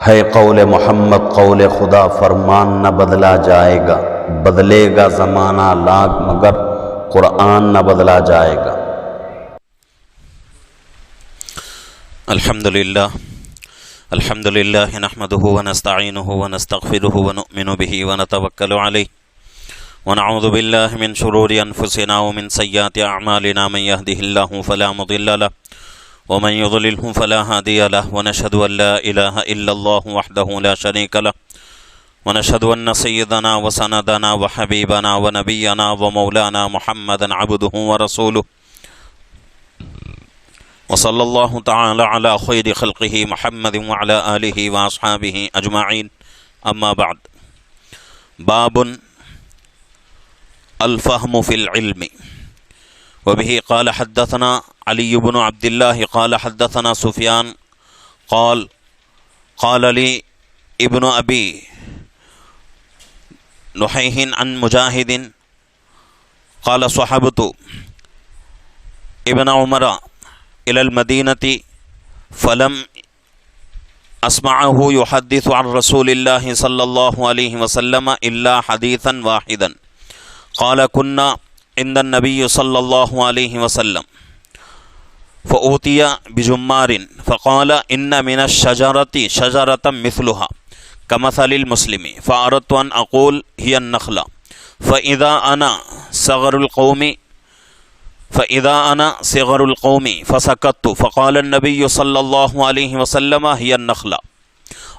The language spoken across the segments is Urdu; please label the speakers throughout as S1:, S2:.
S1: ہے قول محمد قول خدا فرمان نہ بدلا جائے گا، بدلے گا زمانہ لاکھ مگر قرآن نہ بدلا جائے گا۔
S2: الحمدللہ نحمده ونستعینه ونستغفره ونؤمن به ونتوکل علیہ ونعوذ باللہ من شرور انفسنا ومن سیئات اعمالنا، من يهده الله فلا مضل له ومن يضلله فلا هادي له، ونشهد ان لا اله الا الله وحده لا شريك له، ونشهد ان سيدنا وسندنا وحبيبنا ونبينا ومولانا محمدا عبده ورسوله، وصلى الله تعالى على خير خلقه محمد وعلى آله وأصحابه أجمعين، أما بعد۔ باب الفهم في العلم، وبه قال حدثنا علي بن عبد الله قال حدثنا سفيان قال لي ابن أبي نحيح عن مجاهد قال صحبت ابن عمر إلى المدينة فلم أسمعه يحدث عن رسول الله صلى الله عليه وسلم إلا حديثا واحدا، قال كنا عند النبي صلى الله عليه وسلم فأوتي بجمار فقال إن من الشجرة شجرة مثلها كمثل المسلم، فأردت أن أقول هي النخلة، فإذا أنا صغر القوم فسكت، فقال النبي صلى الله عليه وسلم هي النخلة،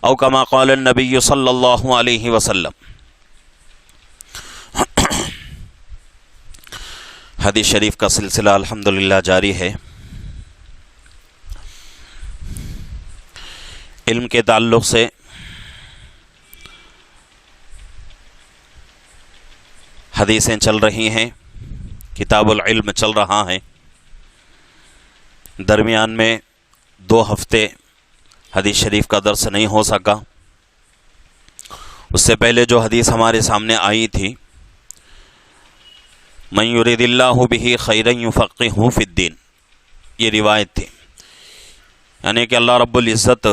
S2: أو كما قال النبي صلى الله عليه وسلم۔ حدیث شریف کا سلسلہ الحمدللہ جاری ہے۔ علم کے تعلق سے حدیثیں چل رہی ہیں، کتاب العلم چل رہا ہے۔ درمیان میں 2 ہفتے حدیث شریف کا درس نہیں ہو سکا۔ اس سے پہلے جو حدیث ہمارے سامنے آئی تھی، من یرید اللہ بہ خیرا یفقہہ فی الدین، یہ روایت تھی، یعنی کہ اللہ رب العزت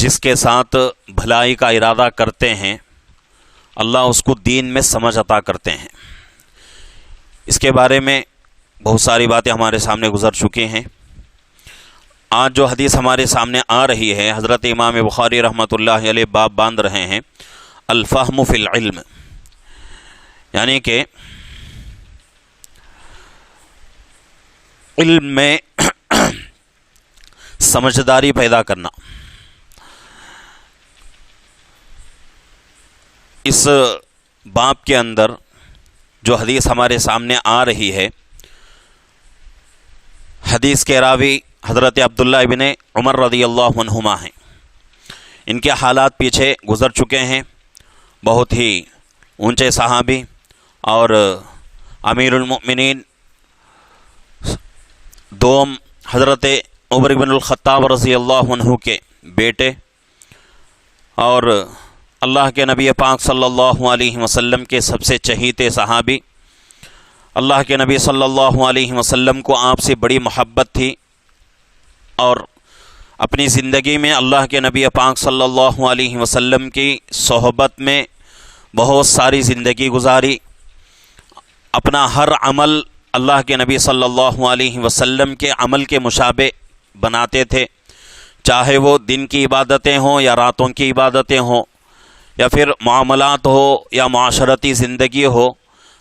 S2: جس کے ساتھ بھلائی کا ارادہ کرتے ہیں، اللہ اس کو دین میں سمجھ عطا کرتے ہیں۔ اس کے بارے میں بہت ساری باتیں ہمارے سامنے گزر چکی ہیں۔ آج جو حدیث ہمارے سامنے آ رہی ہے، حضرت امام بخاری رحمۃ اللہ علیہ باب باندھ رہے ہیں الفہم فی العلم، یعنی کہ علم میں سمجھداری پیدا کرنا۔ اس باب کے اندر جو حدیث ہمارے سامنے آ رہی ہے، حدیث کے راوی حضرت عبداللہ ابن عمر رضی اللہ عنہما ہیں۔ ان کے حالات پیچھے گزر چکے ہیں، بہت ہی اونچے صحابی اور امیر المؤمنین دوم حضرت عمر بن الخطاب رضی اللہ عنہ کے بیٹے، اور اللہ کے نبی پاک صلی اللہ علیہ وسلم کے سب سے چہیتے صحابی۔ اللہ کے نبی صلی اللہ علیہ وسلم کو آپ سے بڑی محبت تھی، اور اپنی زندگی میں اللہ کے نبی پاک صلی اللہ علیہ وسلم کی صحبت میں بہت ساری زندگی گزاری۔ اپنا ہر عمل اللہ کے نبی صلی اللہ علیہ وسلم کے عمل کے مشابہ بناتے تھے، چاہے وہ دن کی عبادتیں ہوں یا راتوں کی عبادتیں ہوں، یا پھر معاملات ہو یا معاشرتی زندگی ہو،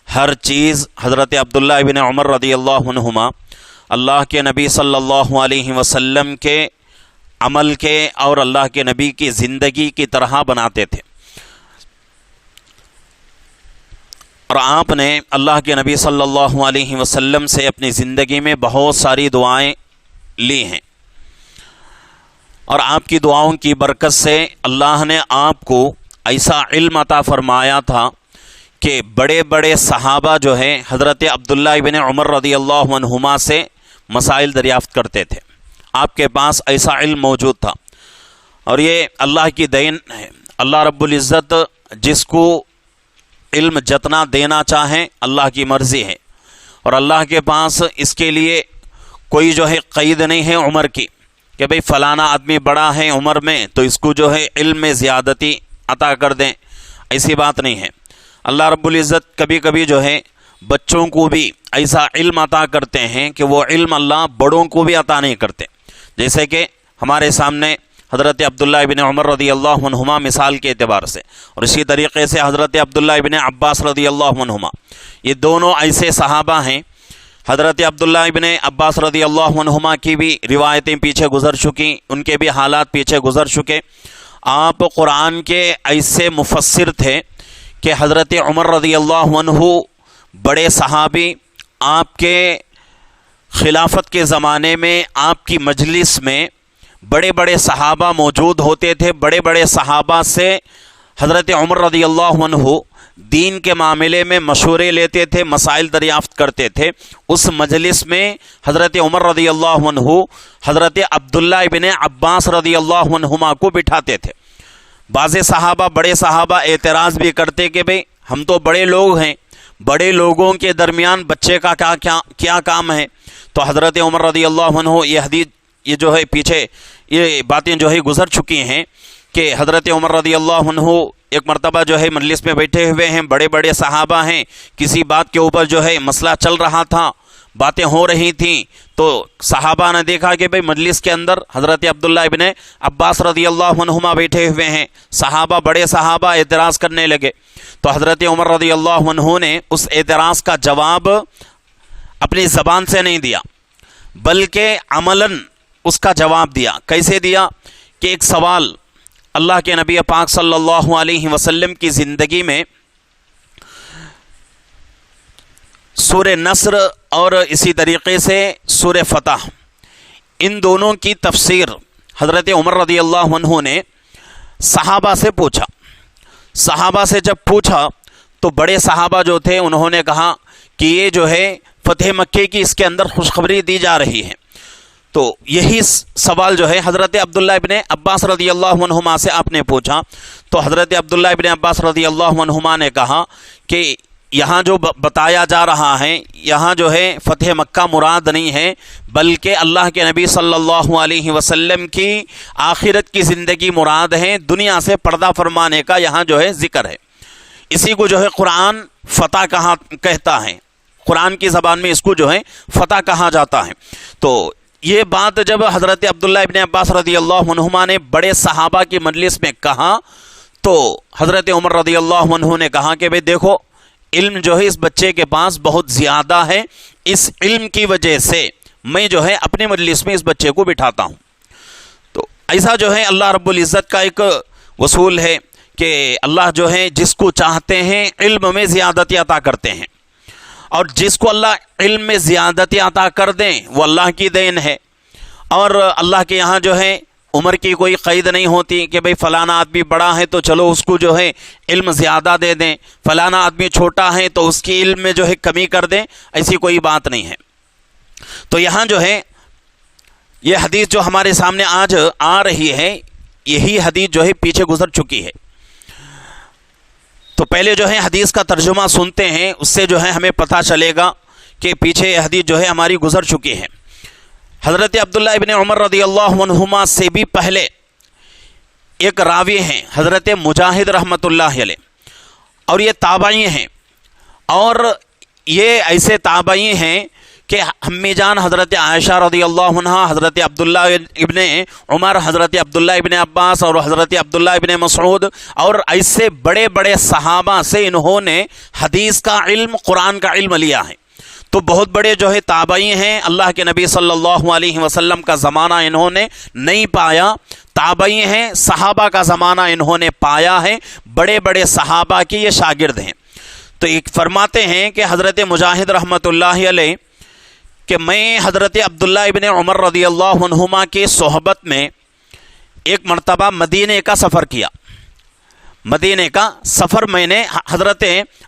S2: ہر چیز حضرت عبداللہ ابن عمر رضی اللہ عنہما اللہ کے نبی صلی اللہ علیہ وسلم کے عمل کے اور اللہ کے نبی کی زندگی کی طرح بناتے تھے۔ اور آپ نے اللہ کے نبی صلی اللہ علیہ وسلم سے اپنی زندگی میں بہت ساری دعائیں لی ہیں، اور آپ کی دعاؤں کی برکت سے اللہ نے آپ کو ایسا علم عطا فرمایا تھا کہ بڑے بڑے صحابہ جو ہیں حضرت عبداللہ ابن عمر رضی اللہ عنہما سے مسائل دریافت کرتے تھے۔ آپ کے پاس ایسا علم موجود تھا، اور یہ اللہ کی دین ہے۔ اللہ رب العزت جس کو علم جتنا دینا چاہیں اللہ کی مرضی ہے، اور اللہ کے پاس اس کے لیے کوئی جو ہے قید نہیں ہے عمر کی کہ بھئی فلانا آدمی بڑا ہے عمر میں تو اس کو جو ہے علم میں زیادتی عطا کر دیں، ایسی بات نہیں ہے۔ اللہ رب العزت کبھی کبھی جو ہے بچوں کو بھی ایسا علم عطا کرتے ہیں کہ وہ علم اللہ بڑوں کو بھی عطا نہیں کرتے، جیسے کہ ہمارے سامنے حضرت عبداللہ ابن عمر رضی اللہ عنہما مثال کے اعتبار سے، اور اسی طریقے سے حضرت عبداللہ ابن عباس رضی اللہ عنہما، یہ دونوں ایسے صحابہ ہیں۔ حضرت عبداللہ ابن عباس رضی اللہ عنہما کی بھی روایتیں پیچھے گزر چکی، ان کے بھی حالات پیچھے گزر چکے۔ آپ قرآن کے ایسے مفسر تھے کہ حضرت عمر رضی اللہ عنہ بڑے صحابی، آپ کے خلافت کے زمانے میں آپ کی مجلس میں بڑے بڑے صحابہ موجود ہوتے تھے، بڑے بڑے صحابہ سے حضرت عمر رضی اللہ عنہ دین کے معاملے میں مشورے لیتے تھے، مسائل دریافت کرتے تھے۔ اس مجلس میں حضرت عمر رضی اللہ عنہ حضرت عبداللہ ابن عباس رضی اللہ عنہما کو بٹھاتے تھے۔ بعض صحابہ، بڑے صحابہ اعتراض بھی کرتے کہ بھئی ہم تو بڑے لوگ ہیں، بڑے لوگوں کے درمیان بچے کا کیا کام ہے؟ تو حضرت عمر رضی اللہ عنہ یہ حدیث، یہ جو ہے پیچھے یہ باتیں جو ہے گزر چکی ہیں کہ حضرت عمر رضی اللہ عنہ ایک مرتبہ جو ہے مجلس میں بیٹھے ہوئے ہیں، بڑے بڑے صحابہ ہیں، کسی بات کے اوپر جو ہے مسئلہ چل رہا تھا، باتیں ہو رہی تھیں، تو صحابہ نے دیکھا کہ بھئی مجلس کے اندر حضرت عبداللہ ابن عباس رضی اللہ عنہما بیٹھے ہوئے ہیں، صحابہ، بڑے صحابہ اعتراض کرنے لگے۔ تو حضرت عمر رضی اللہ عنہ نے اس اعتراض کا جواب اپنی زبان سے نہیں دیا، بلکہ عملاً اس کا جواب دیا۔ کیسے دیا؟ کہ ایک سوال اللہ کے نبی پاک صلی اللہ علیہ وسلم کی زندگی میں سورہ نصر اور اسی طریقے سے سورہ فتح، ان دونوں کی تفسیر حضرت عمر رضی اللہ عنہ نے صحابہ سے پوچھا۔ صحابہ سے جب پوچھا تو بڑے صحابہ جو تھے انہوں نے کہا کہ یہ جو ہے فتح مکے کی اس کے اندر خوشخبری دی جا رہی ہے۔ تو یہی سوال جو ہے حضرت عبداللہ ابن عباس رضی اللہ عنہما سے آپ نے پوچھا، تو حضرت عبداللہ ابن عباس رضی اللہ عنہما نے کہا کہ یہاں جو بتایا جا رہا ہے، یہاں جو ہے فتح مکہ مراد نہیں ہے، بلکہ اللہ کے نبی صلی اللہ علیہ وسلم کی آخرت کی زندگی مراد ہے، دنیا سے پردہ فرمانے کا یہاں جو ہے ذکر ہے۔ اسی کو جو ہے قرآن فتح کہتا ہے، قرآن کی زبان میں اس کو جو ہے فتح کہا جاتا ہے۔ تو یہ بات جب حضرت عبداللہ ابن عباس رضی اللہ عنہما نے بڑے صحابہ کی مجلس میں کہا تو حضرت عمر رضی اللہ عنہ نے کہا کہ بھئی دیکھو، علم جو ہے اس بچے کے پاس بہت زیادہ ہے، اس علم کی وجہ سے میں جو ہے اپنے مجلس میں اس بچے کو بٹھاتا ہوں۔ تو ایسا جو ہے اللہ رب العزت کا ایک اصول ہے کہ اللہ جو ہے جس کو چاہتے ہیں علم میں زیادتی عطا کرتے ہیں، اور جس کو اللہ علم میں زیادتی عطا کر دیں وہ اللہ کی دین ہے۔ اور اللہ کے یہاں جو ہے عمر کی کوئی قید نہیں ہوتی کہ بھئی فلانا آدمی بڑا ہے تو چلو اس کو جو ہے علم زیادہ دے دیں، فلانا آدمی چھوٹا ہے تو اس کی علم میں جو ہے کمی کر دیں، ایسی کوئی بات نہیں ہے۔ تو یہاں جو ہے یہ حدیث جو ہمارے سامنے آج آ رہی ہے، یہی حدیث جو ہے پیچھے گزر چکی ہے۔ تو پہلے جو ہے حدیث کا ترجمہ سنتے ہیں، اس سے جو ہے ہمیں پتہ چلے گا کہ پیچھے یہ حدیث جو ہے ہماری گزر چکی ہے۔ حضرت عبداللہ ابن عمر رضی اللہ عنہما سے بھی پہلے ایک راوی ہیں حضرت مجاہد رحمۃ اللہ علیہ، اور یہ تابعی ہیں، اور یہ ایسے تابعی ہیں کہ امی جان حضرت عائشہ رضی اللہ عنہ، حضرت عبداللہ ابن عمر، حضرت عبداللہ ابن عباس اور حضرت عبداللہ ابن مسعود اور ایسے بڑے بڑے صحابہ سے انہوں نے حدیث کا علم، قرآن کا علم لیا ہے۔ تو بہت بڑے جو ہے تابعی ہیں، اللہ کے نبی صلی اللہ علیہ وسلم کا زمانہ انہوں نے نہیں پایا، تابعی ہیں، صحابہ کا زمانہ انہوں نے پایا ہے، بڑے بڑے صحابہ کے یہ شاگرد ہیں۔ تو ایک فرماتے ہیں کہ حضرت مجاہد رحمۃ اللہ علیہ کہ میں حضرت عبداللہ ابن عمر رضی اللہ عنہما کے صحبت میں ایک مرتبہ مدینے کا سفر کیا۔ مدینے کا سفر میں نے حضرت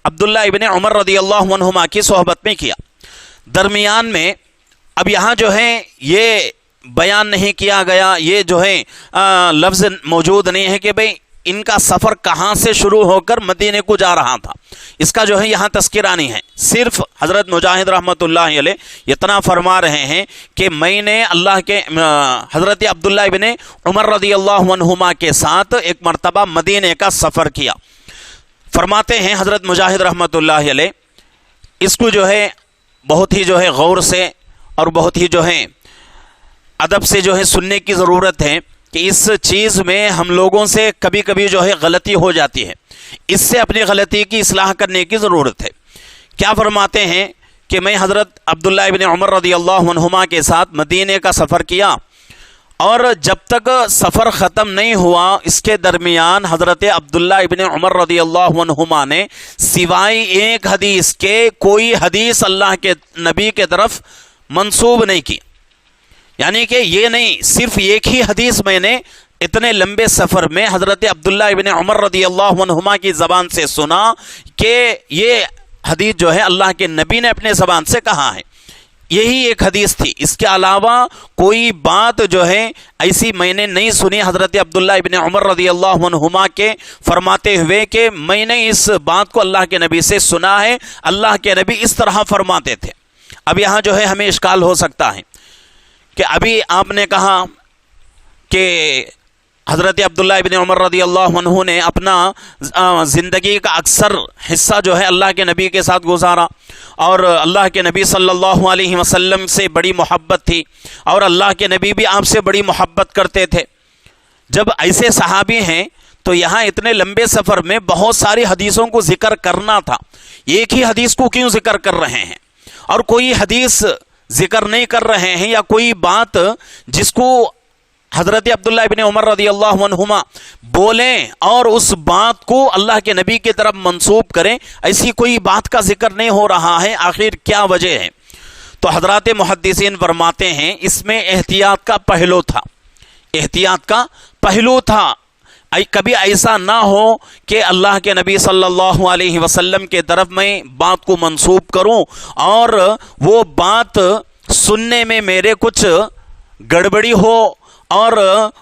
S2: عبداللہ ابن عمر رضی اللہ عنہما کی صحبت میں کیا۔ درمیان میں اب یہاں جو ہے یہ بیان نہیں کیا گیا، یہ جو ہے لفظ موجود نہیں ہے کہ بھئی ان کا سفر کہاں سے شروع ہو کر مدینے کو جا رہا تھا، اس کا جو ہے یہاں تذکرہ نہیں ہے. صرف حضرت مجاہد رحمۃ اللہ علیہ اتنا فرما رہے ہیں کہ میں نے اللہ کے حضرت عبداللہ ابن عمر رضی اللہ عنہما کے ساتھ ایک مرتبہ مدینے کا سفر کیا. فرماتے ہیں حضرت مجاہد رحمۃ اللہ علیہ، اس کو جو ہے بہت ہی جو ہے غور سے اور بہت ہی جو ہے ادب سے جو ہے سننے کی ضرورت ہے کہ اس چیز میں ہم لوگوں سے کبھی کبھی جو ہے غلطی ہو جاتی ہے، اس سے اپنی غلطی کی اصلاح کرنے کی ضرورت ہے. کیا فرماتے ہیں کہ میں حضرت عبداللہ ابن عمر رضی اللہ عنہما کے ساتھ مدینے کا سفر کیا، اور جب تک سفر ختم نہیں ہوا اس کے درمیان حضرت عبداللہ ابن عمر رضی اللہ عنہما نے سوائے ایک حدیث کے کوئی حدیث اللہ کے نبی کے طرف منسوب نہیں کی. یعنی کہ یہ نہیں، صرف ایک ہی حدیث میں نے اتنے لمبے سفر میں حضرت عبداللہ ابن عمر رضی اللہ عنہما کی زبان سے سنا کہ یہ حدیث جو ہے اللہ کے نبی نے اپنے زبان سے کہا ہے. یہی ایک حدیث تھی، اس کے علاوہ کوئی بات جو ہے ایسی میں نے نہیں سنی حضرت عبداللہ ابن عمر رضی اللہ عنہما کے فرماتے ہوئے کہ میں نے اس بات کو اللہ کے نبی سے سنا ہے، اللہ کے نبی اس طرح فرماتے تھے. اب یہاں جو ہے ہمیں اشکال ہو سکتا ہے کہ ابھی آپ نے کہا کہ حضرت عبداللہ ابن عمر رضی اللہ عنہ نے اپنا زندگی کا اکثر حصہ جو ہے اللہ کے نبی کے ساتھ گزارا، اور اللہ کے نبی صلی اللہ علیہ وسلم سے بڑی محبت تھی، اور اللہ کے نبی بھی آپ سے بڑی محبت کرتے تھے. جب ایسے صحابی ہیں تو یہاں اتنے لمبے سفر میں بہت ساری حدیثوں کو ذکر کرنا تھا، ایک ہی حدیث کو کیوں ذکر کر رہے ہیں؟ اور کوئی حدیث ذکر نہیں کر رہے ہیں یا کوئی بات جس کو حضرت عبداللہ ابن عمر رضی اللہ عنہما بولیں اور اس بات کو اللہ کے نبی کی طرف منسوب کریں، ایسی کوئی بات کا ذکر نہیں ہو رہا ہے. آخر کیا وجہ ہے؟ تو حضرات محدثین فرماتے ہیں اس میں احتیاط کا پہلو تھا، احتیاط کا پہلو تھا. کبھی ایسا نہ ہو کہ اللہ کے نبی صلی اللہ علیہ وسلم کے طرف میں بات کو منسوب کروں اور وہ بات سننے میں میرے کچھ گڑبڑی ہو، اور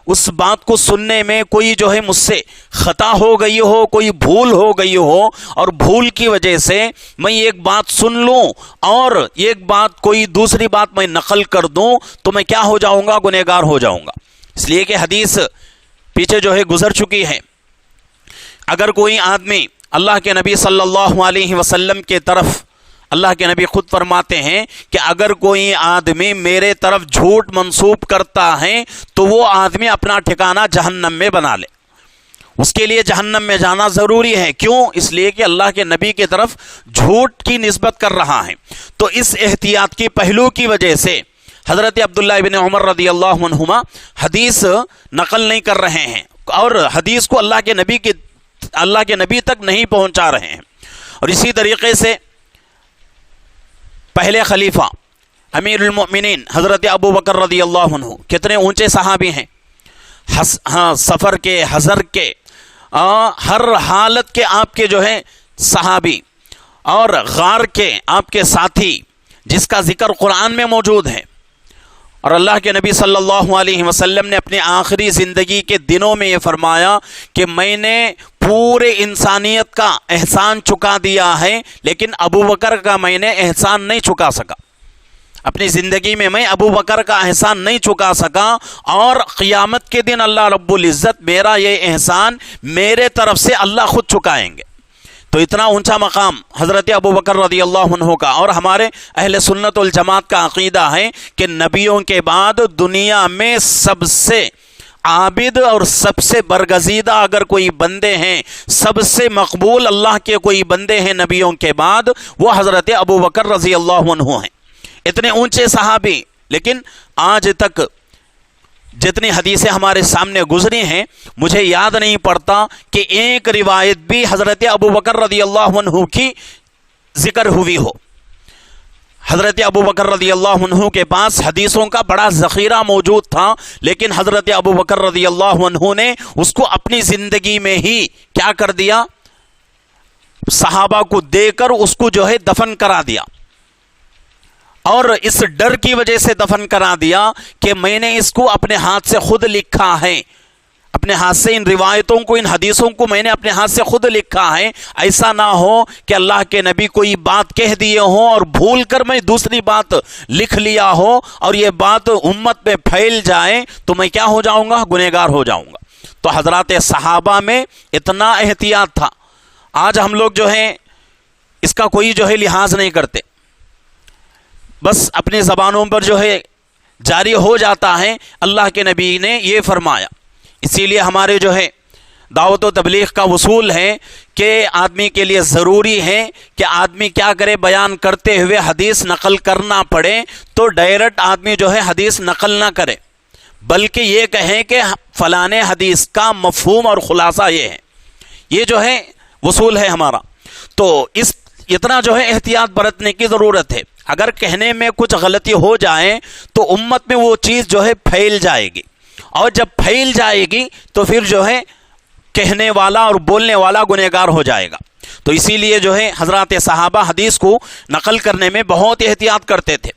S2: اس بات کو سننے میں کوئی جو ہے مجھ سے خطا ہو گئی ہو، کوئی بھول ہو گئی ہو، اور بھول کی وجہ سے میں ایک بات سن لوں اور ایک بات کوئی دوسری بات میں نقل کر دوں تو میں کیا ہو جاؤں گا؟ گنہگار ہو جاؤں گا. اس لیے کہ حدیث پیچھے جو ہے گزر چکی ہے. اگر کوئی آدمی اللہ کے نبی صلی اللہ علیہ وسلم کے طرف، اللہ کے نبی خود فرماتے ہیں کہ اگر کوئی آدمی میرے طرف جھوٹ منسوب کرتا ہے تو وہ آدمی اپنا ٹھکانہ جہنم میں بنا لے، اس کے لیے جہنم میں جانا ضروری ہے. کیوں؟ اس لیے کہ اللہ کے نبی کی طرف جھوٹ کی نسبت کر رہا ہے. تو اس احتیاط کی پہلو کی وجہ سے حضرت عبداللہ ابن عمر رضی اللہ عنہما حدیث نقل نہیں کر رہے ہیں اور حدیث کو اللہ کے نبی تک نہیں پہنچا رہے ہیں. اور اسی طریقے سے پہلے خلیفہ امیر المؤمنین حضرت ابو بکر رضی اللہ عنہ کتنے اونچے صحابی ہیں، سفر کے، حضر کے، ہر حالت کے آپ کے جو ہے صحابی، اور غار کے آپ کے ساتھی، جس کا ذکر قرآن میں موجود ہے. اور اللہ کے نبی صلی اللہ علیہ وسلم نے اپنے آخری زندگی کے دنوں میں یہ فرمایا کہ میں نے پورے انسانیت کا احسان چکا دیا ہے، لیکن ابو بکر کا میں نے احسان نہیں چکا سکا. اپنی زندگی میں ابو بکر کا احسان نہیں چکا سکا، اور قیامت کے دن اللہ رب العزت میرا یہ احسان میرے طرف سے اللہ خود چکائیں گے. تو اتنا اونچا مقام حضرت ابو بکر رضی اللہ عنہ کا. اور ہمارے اہل سنت والجماعت کا عقیدہ ہے کہ نبیوں کے بعد دنیا میں سب سے عابد اور سب سے برگزیدہ اگر کوئی بندے ہیں، سب سے مقبول اللہ کے کوئی بندے ہیں نبیوں کے بعد، وہ حضرت ابو بکر رضی اللہ عنہ ہیں. اتنے اونچے صحابی، لیکن آج تک جتنی حدیثیں ہمارے سامنے گزری ہیں مجھے یاد نہیں پڑتا کہ ایک روایت بھی حضرت ابو بکر رضی اللہ عنہ کی ذکر ہوئی ہو. حضرت ابو بکر رضی اللہ عنہ کے پاس حدیثوں کا بڑا ذخیرہ موجود تھا، لیکن حضرت ابو بکر رضی اللہ عنہ نے اس کو اپنی زندگی میں ہی کیا کر دیا؟ صحابہ کو دے کر اس کو جو ہے دفن کرا دیا. اور اس ڈر کی وجہ سے دفن کرا دیا کہ میں نے اس کو اپنے ہاتھ سے خود لکھا ہے. اپنے ہاتھ سے ان روایتوں کو، ان حدیثوں کو میں نے اپنے ہاتھ سے خود لکھا ہے. ایسا نہ ہو کہ اللہ کے نبی کوئی بات کہہ دیے ہوں اور بھول کر میں دوسری بات لکھ لیا ہو اور یہ بات امت میں پھیل جائے تو میں کیا ہو جاؤں گا؟ گنہگار ہو جاؤں گا. تو حضرات صحابہ میں اتنا احتیاط تھا. آج ہم لوگ جو ہیں اس کا کوئی جو ہے لحاظ نہیں کرتے، بس اپنی زبانوں پر جو ہے جاری ہو جاتا ہے. اللہ کے نبی نے یہ فرمایا. اسی لیے ہمارے جو ہے دعوت و تبلیغ کا اصول ہے کہ آدمی کے لیے ضروری ہے کہ آدمی کیا کرے؟ بیان کرتے ہوئے حدیث نقل کرنا پڑے تو ڈائریکٹ آدمی جو ہے حدیث نقل نہ کرے، بلکہ یہ کہیں کہ فلانے حدیث کا مفہوم اور خلاصہ یہ ہے. یہ جو ہے اصول ہے ہمارا. تو اس اتنا جو ہے احتیاط برتنے کی ضرورت ہے. اگر کہنے میں کچھ غلطی ہو جائے تو امت میں وہ چیز جو ہے پھیل جائے گی، اور جب پھیل جائے گی تو پھر جو ہے کہنے والا اور بولنے والا گنہگار ہو جائے گا. تو اسی لیے جو ہے حضرات صحابہ حدیث کو نقل کرنے میں بہت احتیاط کرتے تھے.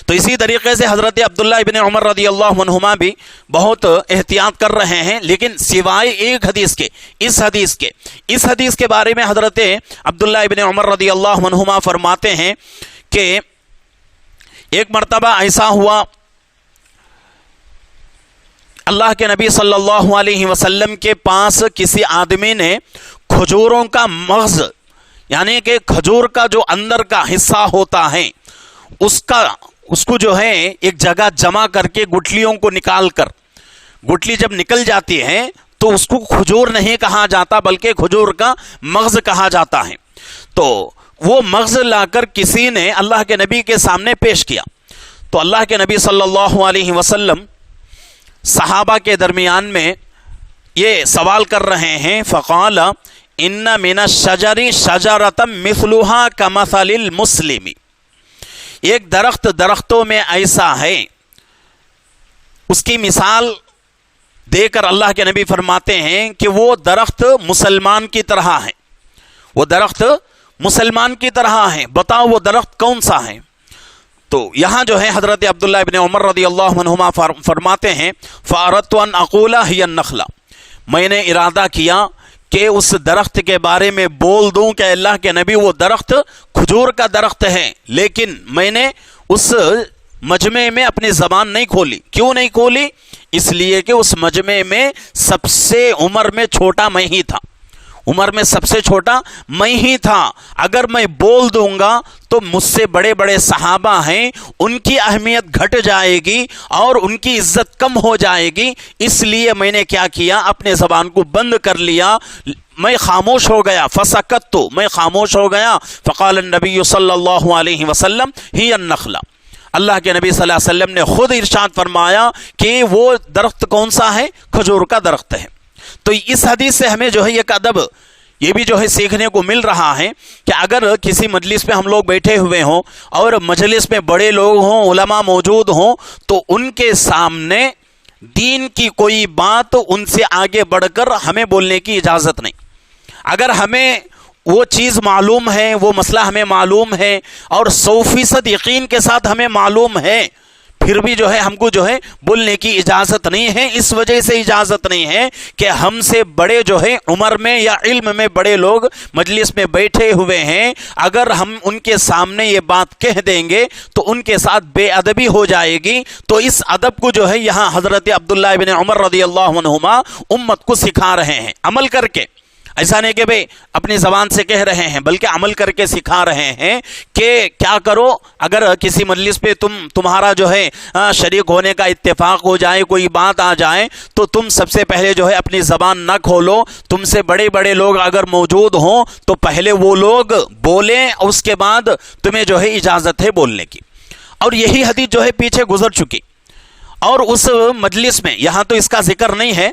S2: تو اسی طریقے سے حضرت عبداللہ ابن عمر رضی اللہ عنہما بھی بہت احتیاط کر رہے ہیں، لیکن سوائے ایک حدیث کے، اس حدیث کے بارے میں حضرت عبداللہ ابن عمر رضی اللہ عنہما فرماتے ہیں کہ ایک مرتبہ ایسا ہوا، اللہ کے نبی صلی اللہ علیہ وسلم کے پاس کسی آدمی نے کھجوروں کا مغز، یعنی کہ کھجور کا جو اندر کا حصہ ہوتا ہے اس کو جو ہے ایک جگہ جمع کر کے گٹلیوں کو نکال کر، گٹلی جب نکل جاتی ہے تو اس کو کھجور نہیں کہا جاتا بلکہ کھجور کا مغز کہا جاتا ہے. تو وہ مغز لا کر کسی نے اللہ کے نبی کے سامنے پیش کیا. تو اللہ کے نبی صلی اللہ علیہ وسلم صحابہ کے درمیان میں یہ سوال کر رہے ہیں. فقال ان من الشجر شجرۃ مثلها كمثل المسلم. ایک درختوں میں ایسا ہے، اس کی مثال دے کر اللہ کے نبی فرماتے ہیں کہ وہ درخت مسلمان کی طرح ہے، وہ درخت مسلمان کی طرح ہے. بتاؤ وہ درخت کون سا ہے؟ تو یہاں جو ہے حضرت عبداللہ ابن عمر رضی اللہ عنہما فرماتے ہیں فَأَرَدْتُ أَنْ أَقُولَ هِيَ النَّخْلَ. میں نے ارادہ کیا کہ اس درخت کے بارے میں بول دوں کہ اللہ کے نبی وہ درخت کھجور کا درخت ہے، لیکن میں نے اس مجمع میں اپنی زبان نہیں کھولی. کیوں نہیں کھولی؟ اس لیے کہ اس مجمع میں سب سے عمر میں چھوٹا میں ہی تھا، عمر میں سب سے چھوٹا میں ہی تھا. اگر میں بول دوں گا تو مجھ سے بڑے بڑے صحابہ ہیں، ان کی اہمیت گھٹ جائے گی اور ان کی عزت کم ہو جائے گی. اس لیے میں نے کیا کیا؟ اپنے زبان کو بند کر لیا، میں خاموش ہو گیا. فسکت، میں خاموش ہو گیا. فقال النبی صلی اللہ علیہ وسلم ہی النخلہ. اللہ کے نبی صلی اللہ علیہ وسلم نے خود ارشاد فرمایا کہ وہ درخت کون سا ہے؟ کھجور کا درخت ہے. تو اس حدیث سے ہمیں جو ہے ایک ادب یہ بھی جو ہے سیکھنے کو مل رہا ہے کہ اگر کسی مجلس میں ہم لوگ بیٹھے ہوئے ہوں اور مجلس میں بڑے لوگ ہوں، علماء موجود ہوں، تو ان کے سامنے دین کی کوئی بات ان سے آگے بڑھ کر ہمیں بولنے کی اجازت نہیں. اگر ہمیں وہ چیز معلوم ہے، وہ مسئلہ ہمیں معلوم ہے اور 100% یقین کے ساتھ ہمیں معلوم ہے، پھر بھی جو ہے ہم کو جو ہے بولنے کی اجازت نہیں ہے. اس وجہ سے اجازت نہیں ہے کہ ہم سے بڑے جو ہے عمر میں یا علم میں بڑے لوگ مجلس میں بیٹھے ہوئے ہیں، اگر ہم ان کے سامنے یہ بات کہہ دیں گے تو ان کے ساتھ بے ادبی ہو جائے گی. تو اس ادب کو جو ہے یہاں حضرت عبداللہ ابن عمر رضی اللہ عنہما امت کو سکھا رہے ہیں، عمل کر کے. ایسا نہیں کہ بھئی اپنی زبان سے کہہ رہے ہیں، بلکہ عمل کر کے سکھا رہے ہیں کہ کیا کرو اگر کسی مجلس پہ تمہارا جو ہے شریک ہونے کا اتفاق ہو جائے، کوئی بات آ جائے، تو تم سب سے پہلے جو ہے اپنی زبان نہ کھولو. تم سے بڑے بڑے لوگ اگر موجود ہوں تو پہلے وہ لوگ بولیں، اس کے بعد تمہیں جو ہے اجازت ہے بولنے کی. اور یہی حدیث جو ہے پیچھے گزر چکی، اور اس مجلس میں یہاں تو اس کا ذکر نہیں ہے،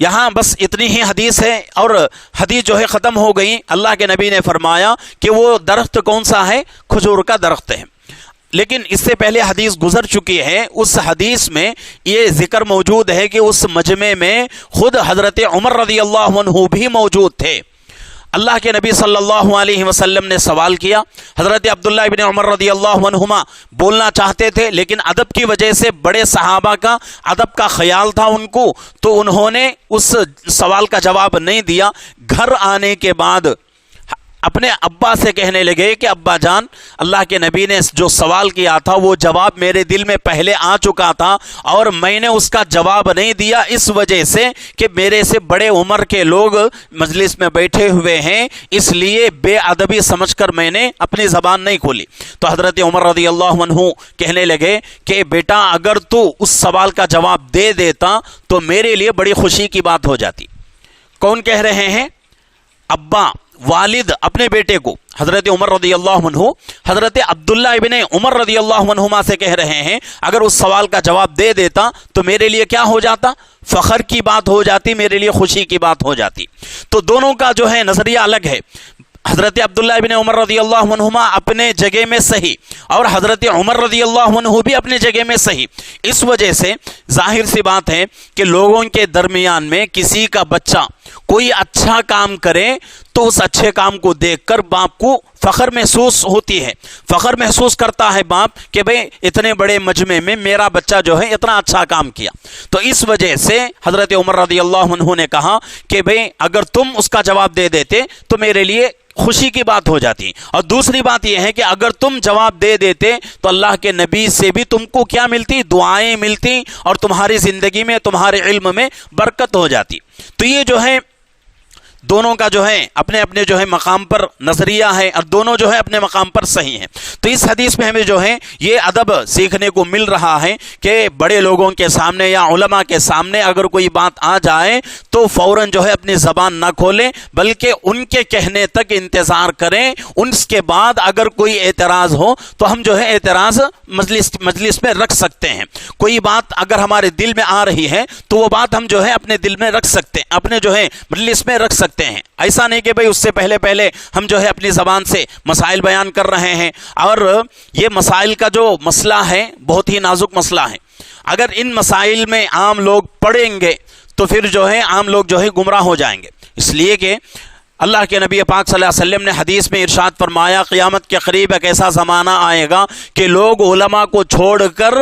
S2: یہاں بس اتنی ہی حدیث ہے اور حدیث جو ہے ختم ہو گئی. اللہ کے نبی نے فرمایا کہ وہ درخت کون سا ہے؟ کھجور کا درخت ہے. لیکن اس سے پہلے حدیث گزر چکی ہے، اس حدیث میں یہ ذکر موجود ہے کہ اس مجمع میں خود حضرت عمر رضی اللہ عنہ بھی موجود تھے. اللہ کے نبی صلی اللہ علیہ وسلم نے سوال کیا. حضرت عبداللہ ابن عمر رضی اللہ عنہما بولنا چاہتے تھے لیکن ادب کی وجہ سے بڑے صحابہ کا ادب کا خیال تھا ان کو, تو انہوں نے اس سوال کا جواب نہیں دیا. گھر آنے کے بعد اپنے ابا سے کہنے لگے کہ ابا جان, اللہ کے نبی نے جو سوال کیا تھا وہ جواب میرے دل میں پہلے آ چکا تھا اور میں نے اس کا جواب نہیں دیا اس وجہ سے کہ میرے سے بڑے عمر کے لوگ مجلس میں بیٹھے ہوئے ہیں, اس لیے بے ادبی سمجھ کر میں نے اپنی زبان نہیں کھولی. تو حضرت عمر رضی اللہ عنہ کہنے لگے کہ بیٹا اگر تو اس سوال کا جواب دے دیتا تو میرے لیے بڑی خوشی کی بات ہو جاتی. کون کہہ رہے ہیں؟ ابا, والد اپنے بیٹے کو. حضرت عمر رضی اللہ عنہ حضرت عبداللہ ابن عمر رضی اللہ عنہما سے کہہ رہے ہیں اگر اس سوال کا جواب دے دیتا تو میرے لیے کیا ہو جاتا؟ فخر کی بات ہو جاتی, میرے لیے خوشی کی بات ہو جاتی. تو دونوں کا جو ہے نظریہ الگ ہے. حضرت عبداللہ ابن عمر رضی اللہ عنہما اپنے جگہ میں صحیح اور حضرت عمر رضی اللہ عنہ بھی اپنے جگہ میں صحیح. اس وجہ سے ظاہر سی بات ہے کہ لوگوں کے درمیان میں کسی کا بچہ کوئی اچھا کام کرے تو اس اچھے کام کو دیکھ کر باپ کو فخر محسوس ہوتی ہے, فخر محسوس کرتا ہے باپ کہ بھئی اتنے بڑے مجمع میں میرا بچہ جو ہے اتنا اچھا کام کیا. تو اس وجہ سے حضرت عمر رضی اللہ عنہ نے کہا کہ بھئی اگر تم اس کا جواب دے دیتے تو میرے لیے خوشی کی بات ہو جاتی. اور دوسری بات یہ ہے کہ اگر تم جواب دے دیتے تو اللہ کے نبی سے بھی تم کو کیا ملتی؟ دعائیں ملتی اور تمہاری زندگی میں تمہارے علم میں برکت ہو جاتی. تو یہ جو ہے دونوں کا جو ہے اپنے اپنے جو ہے مقام پر نظریہ ہے اور دونوں جو ہے اپنے مقام پر صحیح ہیں. تو اس حدیث میں ہمیں جو ہے یہ ادب سیکھنے کو مل رہا ہے کہ بڑے لوگوں کے سامنے یا علماء کے سامنے اگر کوئی بات آ جائے تو فوراً جو ہے اپنی زبان نہ کھولیں بلکہ ان کے کہنے تک انتظار کریں. ان کے بعد اگر کوئی اعتراض ہو تو ہم جو ہے اعتراض مجلس میں رکھ سکتے ہیں. کوئی بات اگر ہمارے دل میں آ رہی ہے تو وہ بات ہم جو ہے اپنے دل میں رکھ سکتے ہیں, اپنے جو ہے مجلس میں رکھ سکتے ہیں. ایسا نہیں کہ بھئی اس سے پہلے ہم جو ہے اپنی زبان سے مسائل بیان کر رہے ہیں. اور یہ مسائل کا جو مسئلہ ہے بہت ہی نازک مسئلہ ہے. اگر ان مسائل میں عام لوگ پڑھیں گے تو پھر جو ہے عام لوگ جو ہے گمراہ ہو جائیں گے. اس لیے کہ اللہ کے نبی پاک صلی اللہ علیہ وسلم نے حدیث میں ارشاد فرمایا قیامت کے قریب ایک ایسا زمانہ آئے گا کہ لوگ علماء کو چھوڑ کر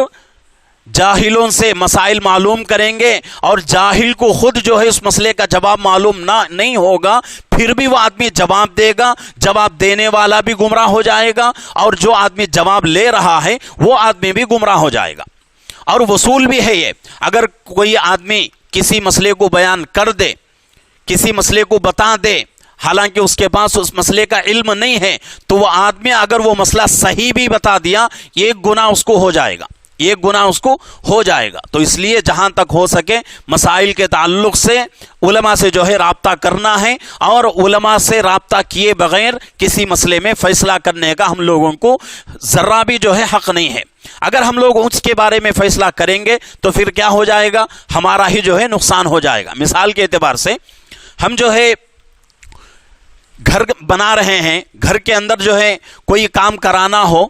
S2: جاہلوں سے مسائل معلوم کریں گے اور جاہل کو خود جو ہے اس مسئلے کا جواب معلوم نہیں ہوگا, پھر بھی وہ آدمی جواب دے گا, جواب دینے والا بھی گمراہ ہو جائے گا اور جو آدمی جواب لے رہا ہے وہ آدمی بھی گمراہ ہو جائے گا. اور وصول بھی ہے یہ, اگر کوئی آدمی کسی مسئلے کو بیان کر دے, کسی مسئلے کو بتا دے حالانکہ اس کے پاس اس مسئلے کا علم نہیں ہے تو وہ آدمی اگر وہ مسئلہ صحیح بھی بتا دیا ایک گناہ اس کو ہو جائے گا, ایک گناہ اس کو ہو جائے گا. تو اس لیے جہاں تک ہو سکے مسائل کے تعلق سے علماء سے جو ہے رابطہ کرنا ہے اور علماء سے رابطہ کیے بغیر کسی مسئلے میں فیصلہ کرنے کا ہم لوگوں کو ذرہ بھی جو ہے حق نہیں ہے. اگر ہم لوگ اس کے بارے میں فیصلہ کریں گے تو پھر کیا ہو جائے گا؟ ہمارا ہی جو ہے نقصان ہو جائے گا. مثال کے اعتبار سے ہم جو ہے گھر بنا رہے ہیں, گھر کے اندر جو ہے کوئی کام کرانا ہو,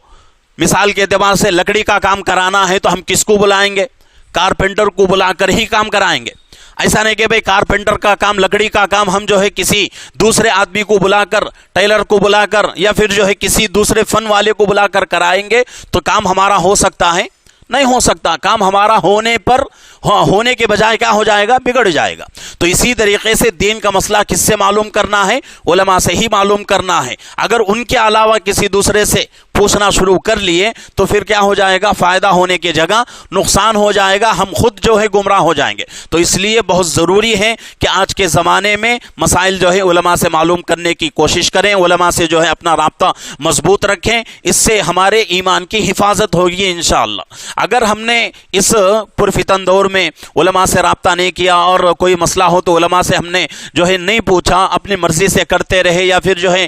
S2: مثال کے اعتبار سے لکڑی کا کام کرانا ہے تو ہم کس کو بلائیں گے؟ کارپینٹر کو بلا کر ہی کام کرائیں گے. ایسا نہیں کہ بھئی کارپینٹر کا کام, لکڑی کا کام ہم جو ہے کسی دوسرے آدمی کو بلا کر, ٹیلر کو بلا کر یا پھر جو ہے کسی دوسرے فن والے کو بلا کر کرائیں گے تو کام ہمارا ہو سکتا ہے؟ نہیں ہو سکتا. کام ہمارا ہونے کے بجائے کیا ہو جائے گا؟ بگڑ جائے گا. تو اسی طریقے سے دین کا مسئلہ کس سے معلوم کرنا ہے؟ علماء سے ہی معلوم کرنا ہے. اگر ان کے علاوہ کسی دوسرے سے پوچھنا شروع کر لیے تو پھر کیا ہو جائے گا؟ فائدہ ہونے کی جگہ نقصان ہو جائے گا, ہم خود جو ہے گمراہ ہو جائیں گے. تو اس لیے بہت ضروری ہے کہ آج کے زمانے میں مسائل جو ہے علماء سے معلوم کرنے کی کوشش کریں, علماء سے جو ہے اپنا رابطہ مضبوط رکھیں. اس سے ہمارے ایمان کی حفاظت ہوگی انشاءاللہ. اگر ہم نے اس پرفتن دور میں علماء سے رابطہ نہیں کیا اور کوئی مسئلہ ہو تو علماء سے ہم نے جو ہے نہیں پوچھا, اپنی مرضی سے کرتے رہے یا پھر جو ہے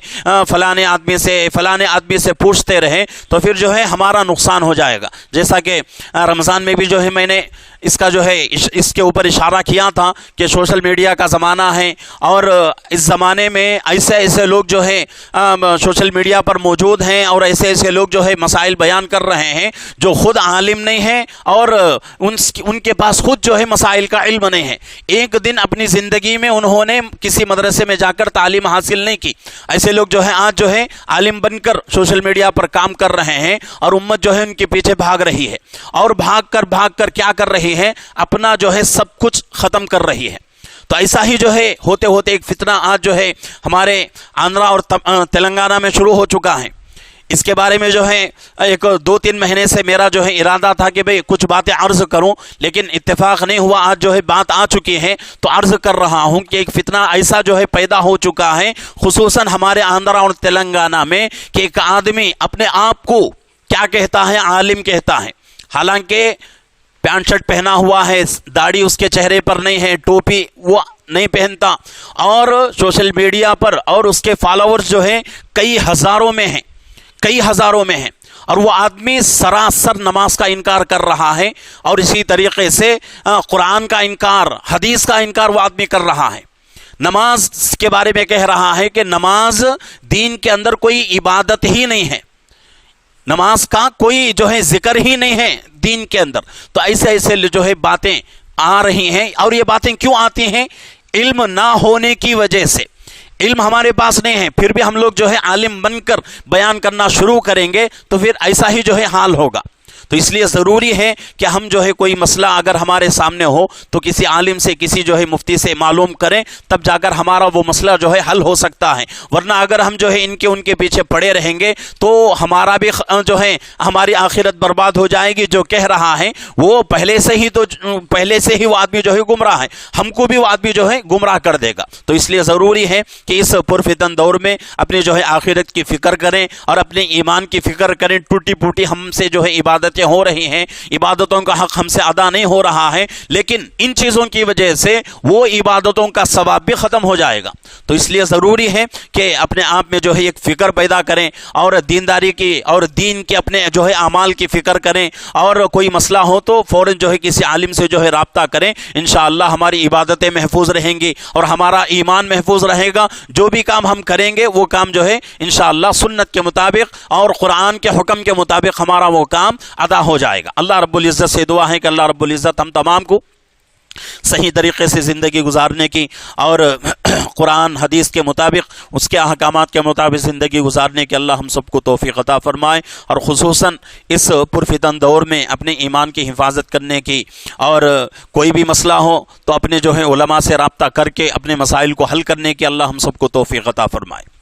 S2: فلانے آدمی سے پوچھتے پڑے رہے تو پھر جو ہے ہمارا نقصان ہو جائے گا. جیسا کہ رمضان میں بھی جو ہے میں نے اس کا جو ہے اس کے اوپر اشارہ کیا تھا کہ سوشل میڈیا کا زمانہ ہے، اور اس زمانے میں ایسے ایسے لوگ جو ہے سوشل میڈیا پر موجود ہیں، اور ایسے ایسے لوگ جو ہے مسائل بیان کر رہے ہیں جو خود عالم نہیں ہیں اور ان کے پاس خود جو ہے مسائل کا علم نہیں ہے. ایک دن اپنی زندگی میں انہوں نے کسی مدرسے میں جا کر تعلیم حاصل نہیں کی. ایسے لوگ جو ہے آج جو ہے عالم بن کر سوشل میڈیا پر کام کر رہے ہیں، اور امت جو ہے ان کے پیچھے بھاگ رہی ہے، اور بھاگ کر کیا کر رہی ہے، اپنا جو ہے سب کچھ ختم کر رہی ہے. تو ایسا ہی جو ہے ہوتے ہوتے ایک فتنہ آج جو ہے ہمارے آندھرا اور تلنگانہ میں شروع ہو چکا ہے. اس کے بارے میں جو ہے ایک 2-3 مہینے سے میرا جو ہے ارادہ تھا کہ بھئی کچھ باتیں عرض کروں، لیکن اتفاق نہیں ہوا. آج جو ہے بات آ چکی ہے تو عرض کر رہا ہوں کہ ایک فتنہ ایسا جو ہے پیدا ہو چکا ہے، خصوصاً ہمارے آندھرا اور تلنگانہ میں، کہ ایک آدمی اپنے آپ کو کیا کہتا ہے، عالم کہتا ہے، حالانکہ پینٹ شرٹ پہنا ہوا ہے، داڑھی اس کے چہرے پر نہیں ہے، ٹوپی وہ نہیں پہنتا، اور سوشل میڈیا پر اور اس کے فالوورز جو ہیں کئی ہزاروں میں ہیں، اور وہ آدمی سراسر نماز کا انکار کر رہا ہے، اور اسی طریقے سے قرآن کا انکار، حدیث کا انکار وہ آدمی کر رہا ہے. نماز کے بارے میں کہہ رہا ہے کہ نماز دین کے اندر کوئی عبادت ہی نہیں ہے، نماز کا کوئی جو ہے ذکر ہی نہیں ہے دین کے اندر. تو ایسے جو ہے باتیں آ رہی ہیں، اور یہ باتیں کیوں آتی ہیں؟ علم نہ ہونے کی وجہ سے. علم ہمارے پاس نہیں ہے، پھر بھی ہم لوگ جو ہے عالم بن کر بیان کرنا شروع کریں گے تو پھر ایسا ہی جو ہے حال ہوگا. تو اس لیے ضروری ہے کہ ہم جو ہے کوئی مسئلہ اگر ہمارے سامنے ہو تو کسی عالم سے، کسی جو ہے مفتی سے معلوم کریں، تب جا کر ہمارا وہ مسئلہ جو ہے حل ہو سکتا ہے. ورنہ اگر ہم جو ہے ان کے پیچھے پڑے رہیں گے تو ہمارا بھی جو ہے ہماری آخرت برباد ہو جائے گی. جو کہہ رہا ہے وہ پہلے سے ہی وہ آدمی جو ہے گمراہ ہے، ہم کو بھی وہ آدمی جو ہے گمراہ کر دے گا. تو اس لیے ضروری ہے کہ اس پرفتن دور میں اپنی جو ہے آخرت کی فکر کریں اور اپنے ایمان کی فکر کریں. ٹوٹی پھوٹی ہم سے جو ہے عبادتیں ہو رہی ہیں، عبادتوں کا حق ہم سے ادا نہیں ہو رہا ہے، لیکن ان چیزوں کی وجہ سے وہ عبادتوں کا ثواب بھی ختم ہو جائے گا. تو اس لیے ضروری ہے کہ اپنے آپ میں جو ہے ایک فکر پیدا کریں، اور دینداری کی اور دین کے اپنے جو ہے اعمال کی فکر کریں، اور کوئی مسئلہ ہو تو فوراً جو ہے کسی عالم سے جو ہے رابطہ کریں. انشاءاللہ ہماری عبادتیں محفوظ رہیں گی اور ہمارا ایمان محفوظ رہے گا. جو بھی کام ہم کریں گے وہ کام جو ہے انشاءاللہ سنت کے مطابق اور قرآن کے حکم کے مطابق ہمارا وہ کام ادا ہو جائے گا. اللہ رب العزت سے دعا ہے کہ اللہ رب العزت ہم تمام کو صحیح طریقے سے زندگی گزارنے کی اور قرآن حدیث کے مطابق، اس کے احکامات کے مطابق زندگی گزارنے کی اللہ ہم سب کو توفیق عطا فرمائے. اور خصوصاً اس پرفتن دور میں اپنے ایمان کی حفاظت کرنے کی، اور کوئی بھی مسئلہ ہو تو اپنے جو ہے علماء سے رابطہ کر کے اپنے مسائل کو حل کرنے کی اللہ ہم سب کو توفیق عطا فرمائے.